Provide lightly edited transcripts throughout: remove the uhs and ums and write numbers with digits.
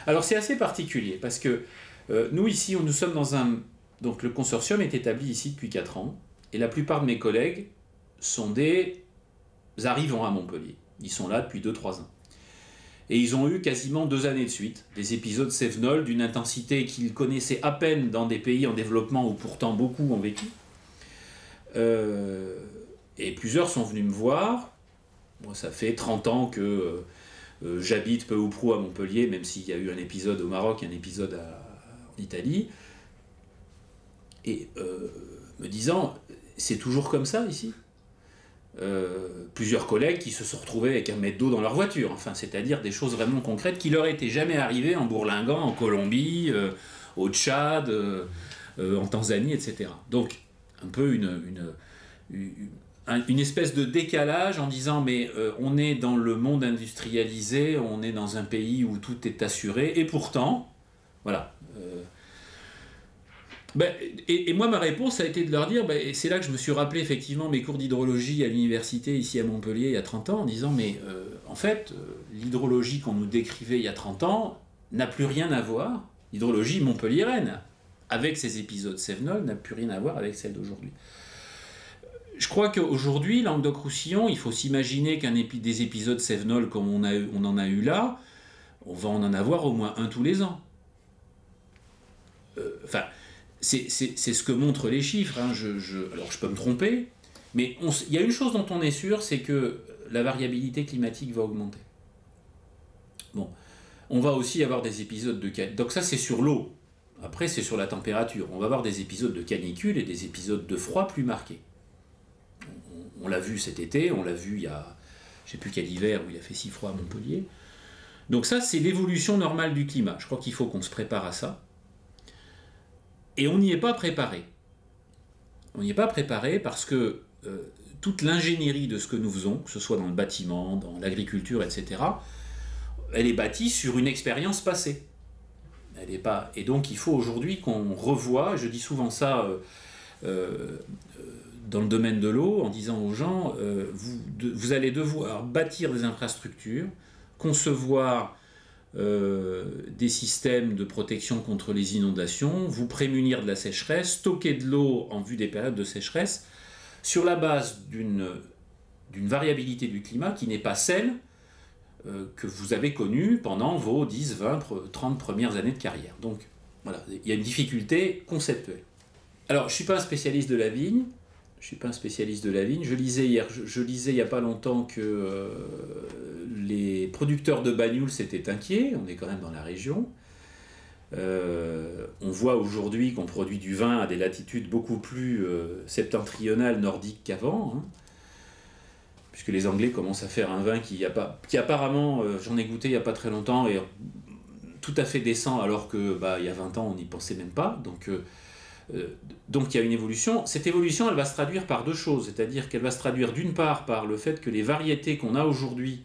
Alors c'est assez particulier, parce que nous ici, nous sommes dans un... Donc le consortium est établi ici depuis 4 ans, et la plupart de mes collègues sont des arrivants à Montpellier. Ils sont là depuis 2-3 ans. Et ils ont eu quasiment 2 années de suite des épisodes Cévenol d'une intensité qu'ils connaissaient à peine dans des pays en développement où pourtant beaucoup ont vécu. Et plusieurs sont venus me voir. Moi, ça fait 30 ans que j'habite peu ou prou à Montpellier, même s'il y a eu un épisode au Maroc, un épisode en Italie. Et me disant, c'est toujours comme ça ici. Plusieurs collègues qui se sont retrouvés avec un mètre d'eau dans leur voiture, enfin, c'est-à-dire des choses vraiment concrètes qui leur étaient jamais arrivées en Bourlinguant, en Colombie, au Tchad, en Tanzanie, etc. Donc, un peu une espèce de décalage en disant mais on est dans le monde industrialisé, on est dans un pays où tout est assuré, et pourtant, voilà. Et moi, ma réponse a été de leur dire, et c'est là que je me suis rappelé effectivement mes cours d'hydrologie à l'université ici à Montpellier il y a 30 ans, en disant, mais en fait, l'hydrologie qu'on nous décrivait il y a 30 ans n'a plus rien à voir, l'hydrologie montpelliéraine, avec ces épisodes Cévenol, n'a plus rien à voir avec celle d'aujourd'hui. Je crois qu'aujourd'hui, Languedoc-Roussillon, il faut s'imaginer des épisodes Cévenol comme on en a eu là, on va en avoir au moins un tous les ans. Enfin... C'est ce que montrent les chiffres, hein. Alors je peux me tromper, mais il y a une chose dont on est sûr, c'est que la variabilité climatique va augmenter. Bon, on va aussi avoir des épisodes de canicule, donc ça c'est sur l'eau, après c'est sur la température. On va avoir des épisodes de canicule et des épisodes de froid plus marqués. On l'a vu cet été, on l'a vu il y a, je ne sais plus quel hiver où il a fait si froid à Montpellier. Donc ça c'est l'évolution normale du climat, je crois qu'il faut qu'on se prépare à ça. Et on n'y est pas préparé. On n'y est pas préparé parce que toute l'ingénierie de ce que nous faisons, que ce soit dans le bâtiment, dans l'agriculture, etc., elle est bâtie sur une expérience passée. Elle est pas... Et donc il faut aujourd'hui qu'on revoie, je dis souvent ça dans le domaine de l'eau, en disant aux gens, vous allez devoir bâtir des infrastructures, concevoir des systèmes de protection contre les inondations, vous prémunir de la sécheresse, stocker de l'eau en vue des périodes de sécheresse, sur la base d'une variabilité du climat qui n'est pas celle que vous avez connue pendant vos 10, 20, 30 premières années de carrière. Donc voilà, il y a une difficulté conceptuelle. Alors, je ne suis pas un spécialiste de la vigne, je lisais hier, je lisais il n'y a pas longtemps que les producteurs de Banyuls s'étaient inquiets, on est quand même dans la région. On voit aujourd'hui qu'on produit du vin à des latitudes beaucoup plus septentrionales, nordiques qu'avant, hein, puisque les Anglais commencent à faire un vin qui apparemment, j'en ai goûté il n'y a pas très longtemps, est tout à fait décent, alors que il y a 20 ans on n'y pensait même pas. Donc il y a une évolution. Cette évolution, elle va se traduire par deux choses, c'est-à-dire qu'elle va se traduire d'une part par le fait que les variétés qu'on a aujourd'hui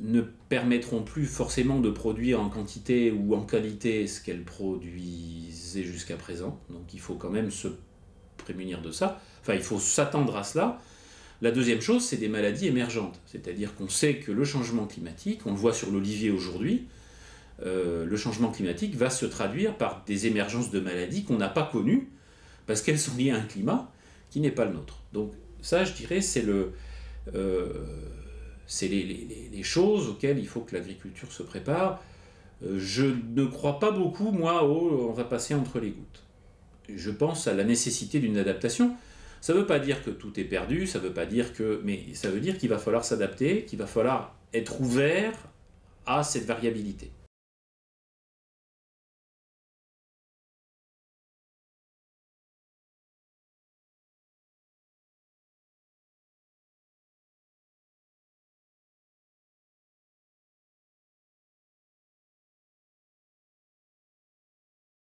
ne permettront plus forcément de produire en quantité ou en qualité ce qu'elles produisaient jusqu'à présent. Donc il faut quand même se prémunir de ça. Enfin, il faut s'attendre à cela. La deuxième chose, c'est des maladies émergentes. C'est-à-dire qu'on sait que le changement climatique, on le voit sur l'olivier aujourd'hui, le changement climatique va se traduire par des émergences de maladies qu'on n'a pas connues parce qu'elles sont liées à un climat qui n'est pas le nôtre. Donc ça, je dirais, c'est les choses auxquelles il faut que l'agriculture se prépare. Je ne crois pas beaucoup, moi, on va passer entre les gouttes. Je pense à la nécessité d'une adaptation. Ça ne veut pas dire que tout est perdu, mais ça veut dire qu'il va falloir s'adapter, qu'il va falloir être ouvert à cette variabilité.